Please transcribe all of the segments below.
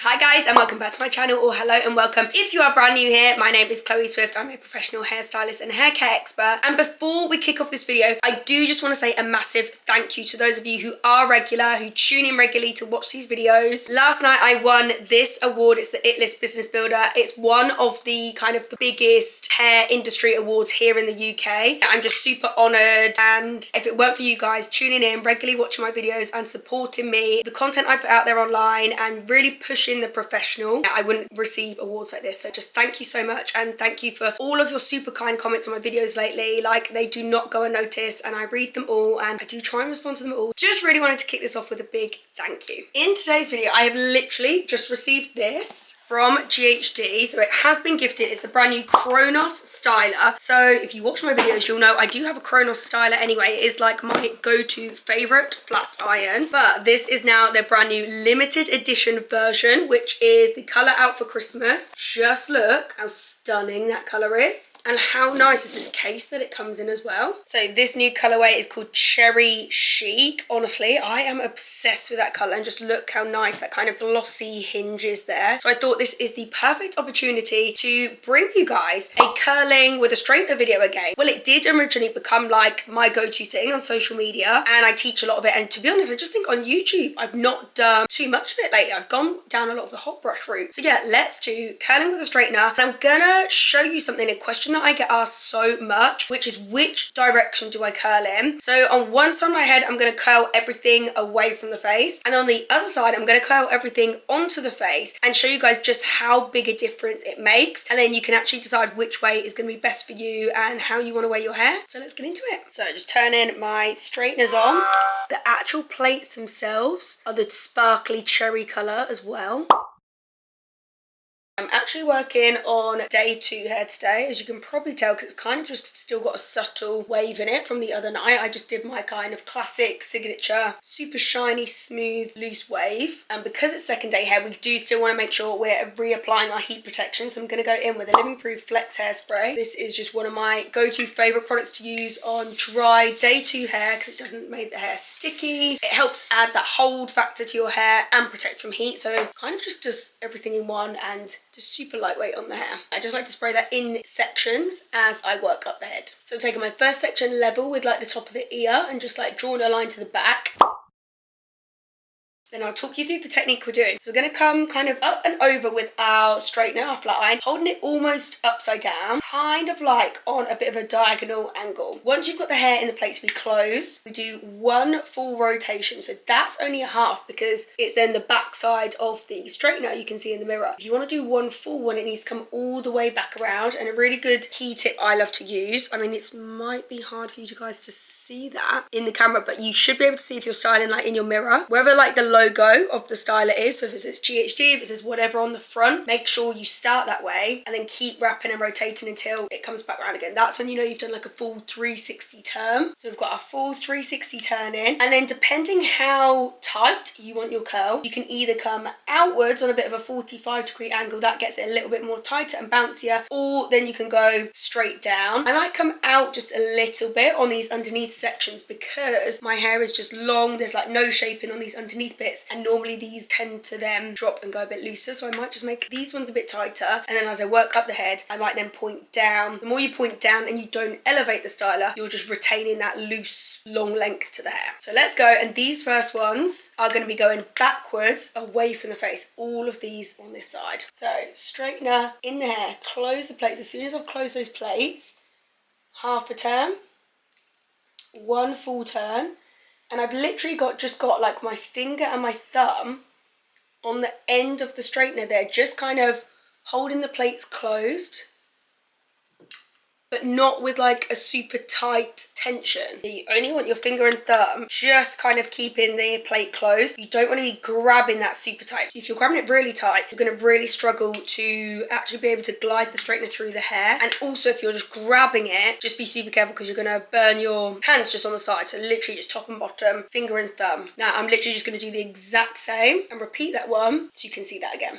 Hi guys and welcome back to my channel, or hello and welcome if you are brand new here. My name is Chlöe Swift. I'm a professional hairstylist and hair care expert, and before we kick off this video I do just want to say a massive thank you to those of you who are regular, who tune in regularly to watch these videos. Last night I won this award. It's the It List Business Builder. It's one of the kind of the biggest hair industry awards here in the UK. I'm just super honoured, and if it weren't for you guys tuning in regularly, watching my videos and supporting me, the content I put out there online and really pushing the professional, I wouldn't receive awards like this. So just thank you so much, and thank you for all of your super kind comments on my videos lately. Like, they do not go unnoticed and I read them all and I do try and respond to them all. Just really wanted to kick this off with a big thank you. In today's video I have literally just received this from ghd. So it has been gifted. It's the brand new Chronos styler. So if you watch my videos you'll know I do have a Chronos styler anyway. It is like my go-to favorite flat iron, but this is now their brand new limited edition version, which is the color out for Christmas. Just look how stunning that color is, and how nice is this case that it comes in as well. So this new colorway is called Cherry Chic. Honestly, I am obsessed with that color, and just look how nice that kind of glossy hinge is there. So I thought this is the perfect opportunity to bring you guys a curling with a straightener video again. Well, it did originally become like my go-to thing on social media, and I teach a lot of it, and to be honest I just think on YouTube I've not done too much of it lately. I've gone down a lot of the hot brush route. So yeah, let's do curling with a straightener, and I'm gonna show you something, a question that I get asked so much, which is which direction do I curl in? So on one side of my head I'm gonna curl everything away from the face, and on the other side I'm gonna curl everything onto the face and show you guys just how big a difference it makes, and then you can actually decide which way is gonna be best for you and how you want to wear your hair. So let's get into it. So just turning my straighteners on. The actual plates themselves are the sparkly cherry colour as well. I'm actually working on day 2 hair today, as you can probably tell, because it's kind of just still got a subtle wave in it from the other night. I just did my kind of classic signature super shiny smooth loose wave, and because it's second day hair we do still want to make sure we're reapplying our heat protection. So I'm going to go in with a Living Proof Flex hairspray. This is just one of my go-to favourite products to use on dry day 2 hair because it doesn't make the hair sticky. It helps add that hold factor to your hair and protect from heat, so it kind of just does everything in one and just super lightweight on the hair. I just like to spray that in sections as I work up the head. So I'm taking my first section level with like the top of the ear and just like drawing a line to the back. Then I'll talk you through the technique we're doing. So we're going to come kind of up and over with our straightener, our flat iron, holding it almost upside down, kind of like on a bit of a diagonal angle. Once you've got the hair in the plates, we close. We do one full rotation. So that's only a half because it's then the back side of the straightener you can see in the mirror. If you want to do one full one, it needs to come all the way back around. And a really good key tip I love to use, I mean, it might be hard for you guys to see that in the camera, but you should be able to see if you're styling like in your mirror, wherever like the logo of the styler is. So if it says ghd, if it says whatever on the front, make sure you start that way and then keep wrapping and rotating until it comes back around again. That's when you know you've done like a full 360 turn. So we've got a full 360 turn in, and then depending how tight you want your curl, you can either come outwards on a bit of a 45-degree angle, that gets it a little bit more tighter and bouncier, or then you can go straight down. I like come out just a little bit on these underneath sections because my hair is just long, there's like no shaping on these underneath bits, and normally these tend to then drop and go a bit looser. So I might just make these ones a bit tighter, and then as I work up the head I might then point down. The more you point down and you don't elevate the styler, you're just retaining that loose long length to the hair. So let's go, and these first ones are going to be going backwards away from the face, all of these on this side. So straightener in the hair, close the plates. As soon as I've closed those plates, half a turn, one full turn, and I've literally just got like my finger and my thumb on the end of the straightener there, just kind of holding the plates closed, but not with like a super tight tension. You only want your finger and thumb just kind of keeping the plate closed. You don't want to be grabbing that super tight. If you're grabbing it really tight, you're going to really struggle to actually be able to glide the straightener through the hair. And also if you're just grabbing it, just be super careful because you're going to burn your hands just on the side. So literally just top and bottom, finger and thumb. Now I'm literally just going to do the exact same and repeat that one so you can see that again.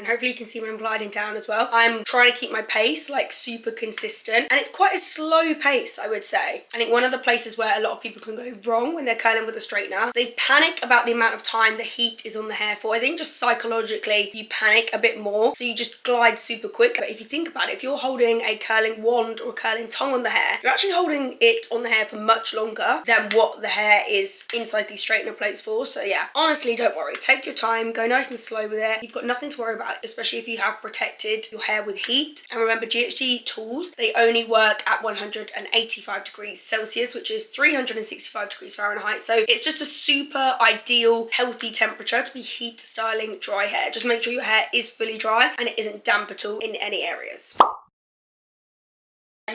and hopefully you can see when I'm gliding down as well, I'm trying to keep my pace like super consistent, and it's quite a slow pace, I would say. I think one of the places where a lot of people can go wrong when they're curling with a straightener, they panic about the amount of time the heat is on the hair for. I think just psychologically you panic a bit more, so you just glide super quick. But if you think about it, if you're holding a curling wand or a curling tongue on the hair, you're actually holding it on the hair for much longer than what the hair is inside these straightener plates for. So yeah, honestly, don't worry, take your time, go nice and slow with it. You've got nothing to worry about, especially if you have protected your hair with heat. And remember, ghd tools, they only work at 185 degrees Celsius, which is 365 degrees Fahrenheit. So it's just a super ideal, healthy temperature to be heat styling dry hair. Just make sure your hair is fully dry and it isn't damp at all in any areas.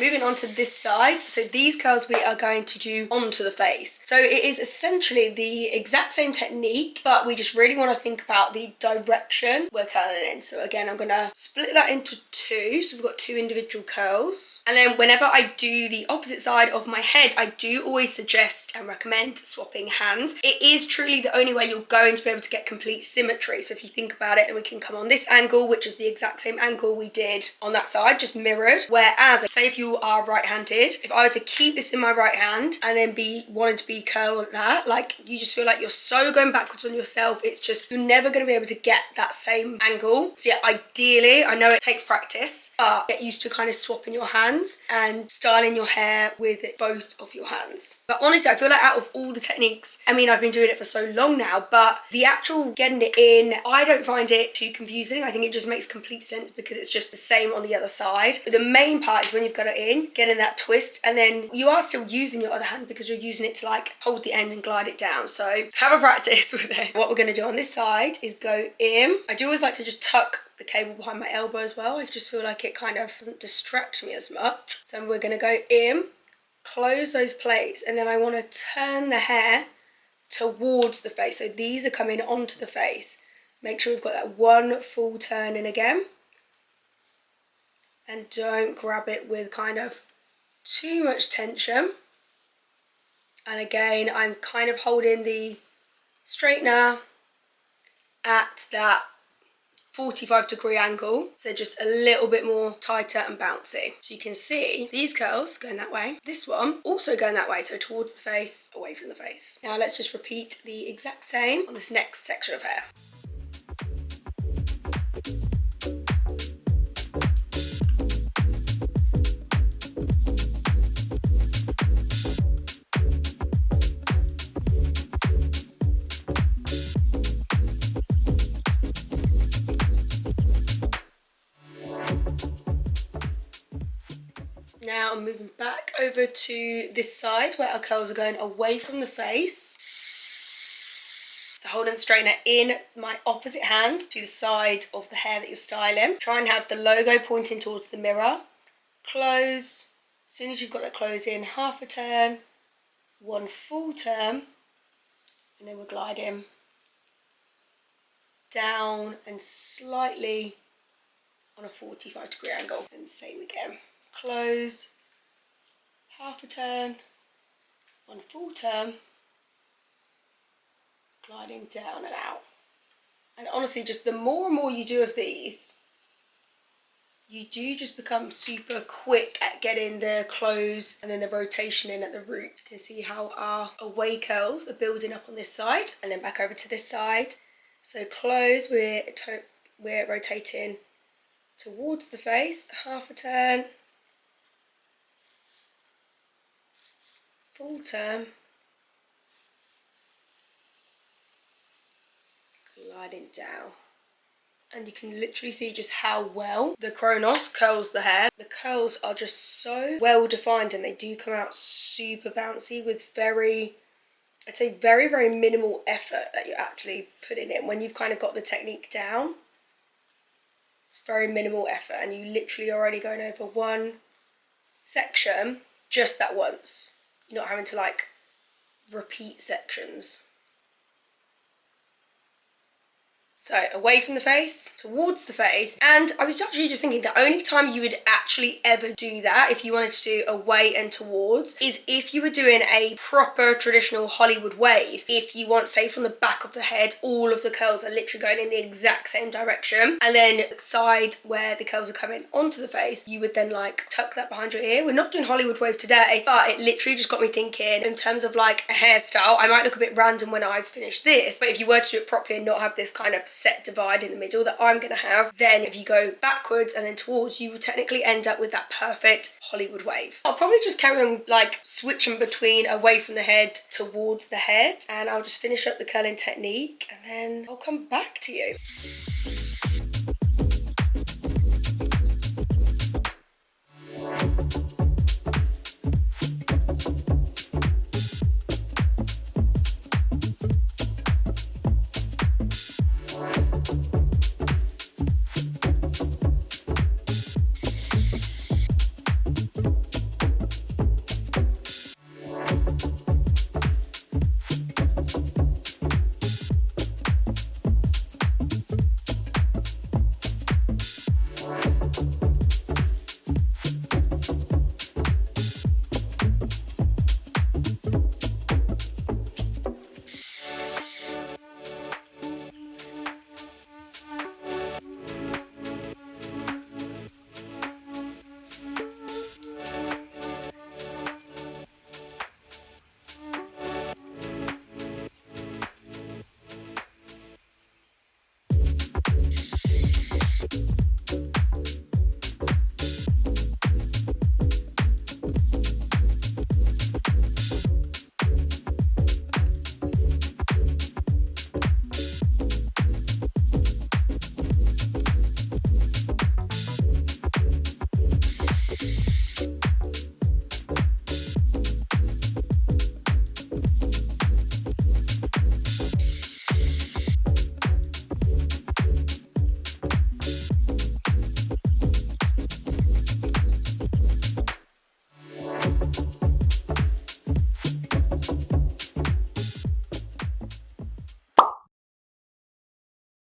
Moving on to this side, so these curls we are going to do onto the face. So it is essentially the exact same technique, but we just really want to think about the direction we're curling in. So again, I'm going to split that into two, so we've got two individual curls. And then whenever I do the opposite side of my head, I do always suggest and recommend swapping hands. It is truly the only way you're going to be able to get complete symmetry. So if you think about it, and we can come on this angle, which is the exact same angle we did on that side, just mirrored. Whereas, say if you are right-handed, if I were to keep this in my right hand and then wanting to be curl like that, like you just feel like you're so going backwards on yourself. It's just, you're never going to be able to get that same angle. So yeah, ideally, I know it takes practice, but get used to kind of swapping your hands and styling your hair with both of your hands. But honestly, I feel like out of all the techniques, I mean, I've been doing it for so long now, but the actual getting it in, I don't find it too confusing. I think it just makes complete sense because it's just the same on the other side. But the main part is when you've got it in, getting that twist, and then you are still using your other hand because you're using it to like hold the end and glide it down. So have a practice with it. What we're going to do on this side is go in. I do always like to just tuck the cable behind my elbow as well. I just feel like it kind of doesn't distract me as much. So we're going to go in, close those plates, and then I want to turn the hair towards the face. So these are coming onto the face. Make sure we've got that one full turn in again. And don't grab it with kind of too much tension. And again, I'm kind of holding the straightener at that 45-degree angle, so just a little bit more tighter and bouncy. So you can see these curls going that way, this one also going that way, so towards the face, away from the face. Now let's just repeat the exact same on this next section of hair. Now I'm moving back over to this side where our curls are going away from the face. So holding the straightener in my opposite hand to the side of the hair that you're styling. Try and have the logo pointing towards the mirror. Close. As soon as you've got that close in, half a turn, one full turn, and then we're gliding down and slightly on a 45-degree angle. And same again. Close, half a turn, one full turn, gliding down and out. And honestly, just the more and more you do of these, you do just become super quick at getting the close and then the rotation in at the root. You can see how our away curls are building up on this side, and then back over to this side. So close, we're rotating towards the face, half a turn, full turn, gliding down. And you can literally see just how well the Chronos curls the hair. The curls are just so well defined and they do come out super bouncy with very, I'd say very, very minimal effort that you're actually putting in. When you've kind of got the technique down, it's very minimal effort and you literally are only going over one section just that once. You're not having to like repeat sections. So away from the face, towards the face. And I was actually just thinking the only time you would actually ever do that, if you wanted to do away and towards, is if you were doing a proper traditional Hollywood wave. If you want, say, from the back of the head, all of the curls are literally going in the exact same direction, and then side where the curls are coming onto the face, you would then like tuck that behind your ear. We're not doing Hollywood wave today, but it literally just got me thinking in terms of like a hairstyle. I might look a bit random when I've finished this, but if you were to do it properly and not have this kind of set divide in the middle that I'm gonna have, then if you go backwards and then towards, you will technically end up with that perfect Hollywood wave. I'll probably just carry on like switching between away from the head towards the head, and I'll just finish up the curling technique and then I'll come back to you.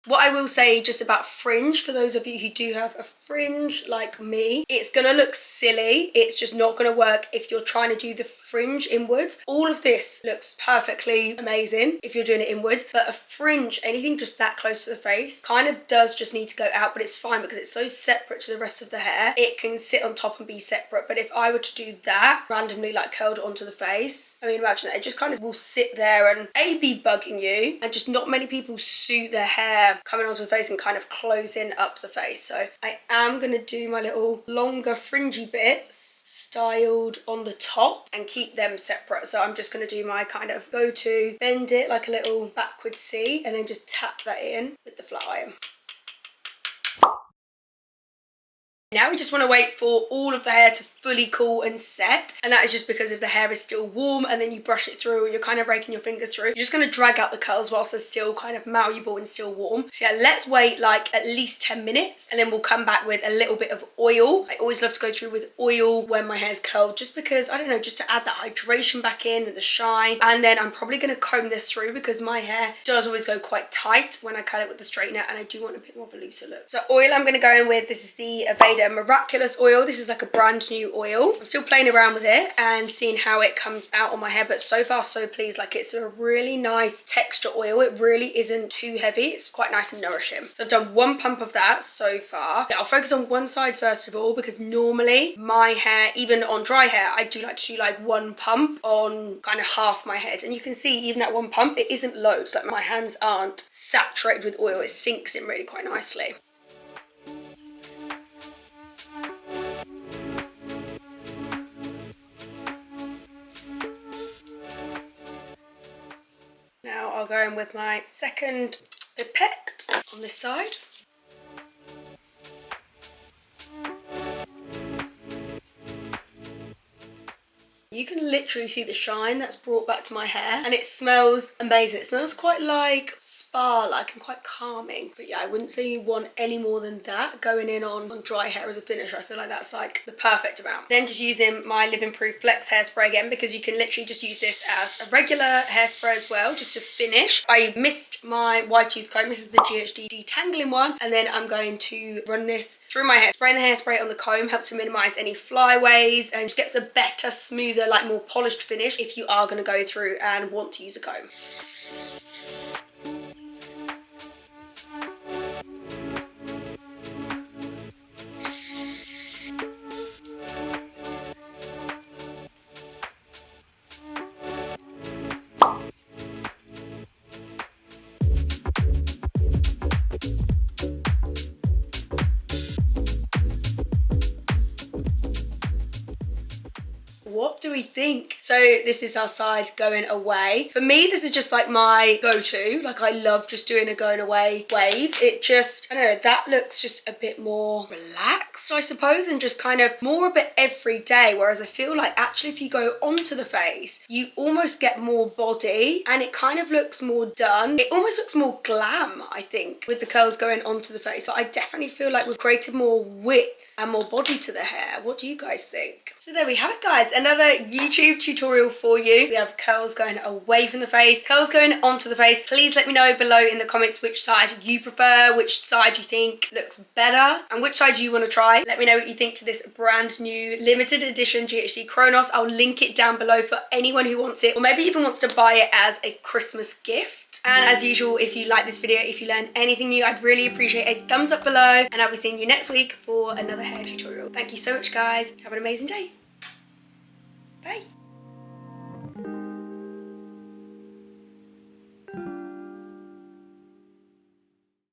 What I will say just about fringe, for those of you who do have a fringe like me, it's gonna look silly. It's just not gonna work if you're trying to do the fringe inwards. All of this looks perfectly amazing if you're doing it inwards, but a fringe, anything just that close to the face, kind of does just need to go out, but it's fine because it's so separate to the rest of the hair. It can sit on top and be separate, but if I were to do that randomly, like curled onto the face, I mean, imagine that, it just kind of will sit there and be bugging you, and just not many people suit their hair coming onto the face and kind of closing up the face. So I am going to do my little longer fringy bits styled on the top and keep them separate. So I'm just going to do my kind of go-to, bend it like a little backward C and then just tap that in with the flat iron. Now we just want to wait for all of the hair to fully cool and set, and that is just because if the hair is still warm and then you brush it through and you're kind of raking your fingers through, you're just going to drag out the curls whilst they're still kind of malleable and still warm. So yeah, let's wait like at least 10 minutes and then we'll come back with a little bit of oil. I always love to go through with oil when my hair's curled, just because, I don't know, just to add that hydration back in and the shine. And then I'm probably going to comb this through because my hair does always go quite tight when I cut it with the straightener, and I do want a bit more of a looser look. So oil I'm going to go in with, this is the ghd Miraculous oil. This is like a brand new oil. I'm still playing around with it and seeing how it comes out on my hair, but so far so pleased. Like, it's a really nice texture oil. It really isn't too heavy. It's quite nice and nourishing. So I've done one pump of that so far. I'll focus on one side first of all, because normally my hair, even on dry hair, I do like to do like one pump on kind of half my head, and you can see even that one pump, it isn't loads. Like, my hands aren't saturated with oil. It sinks in really quite nicely. Now I'll go in with my second pipette on this side. You can literally see the shine that's brought back to my hair, and it smells amazing. It smells quite like spa-like and quite calming. But yeah, I wouldn't say you want any more than that going in on dry hair as a finish. I feel like that's like the perfect amount. Then just using my Living Proof Flex hairspray again, because you can literally just use this as a regular hairspray as well, just to finish. I missed my wide tooth comb. This is the ghd detangling one, and then I'm going to run this through my hair. Spraying the hairspray on the comb helps to minimize any flyaways and just gets a better, smoother, like more polished finish if you are going to go through and want to use a comb. What do we think? So this is our side going away. For me, this is just like my go-to. Like, I love just doing a going away wave. It just, I don't know, that looks just a bit more relaxed, I suppose, and just kind of more a bit every day. Whereas I feel like actually if you go onto the face, you almost get more body and it kind of looks more done. It almost looks more glam, I think, with the curls going onto the face. So I definitely feel like we've created more width and more body to the hair. What do you guys think? So there we have it, guys. Another YouTube tutorial for you. We have curls going away from the face, curls going onto the face. Please let me know below in the comments which side you prefer, which side you think looks better, and which side you want to try. Let me know what you think to this brand new limited edition ghd Chronos. I'll link it down below for anyone who wants it, or maybe even wants to buy it as a Christmas gift. And as usual, if you like this video, if you learned anything new, I'd really appreciate a thumbs up below, and I'll be seeing you next week for another hair tutorial. Thank you so much, guys. Have an amazing day.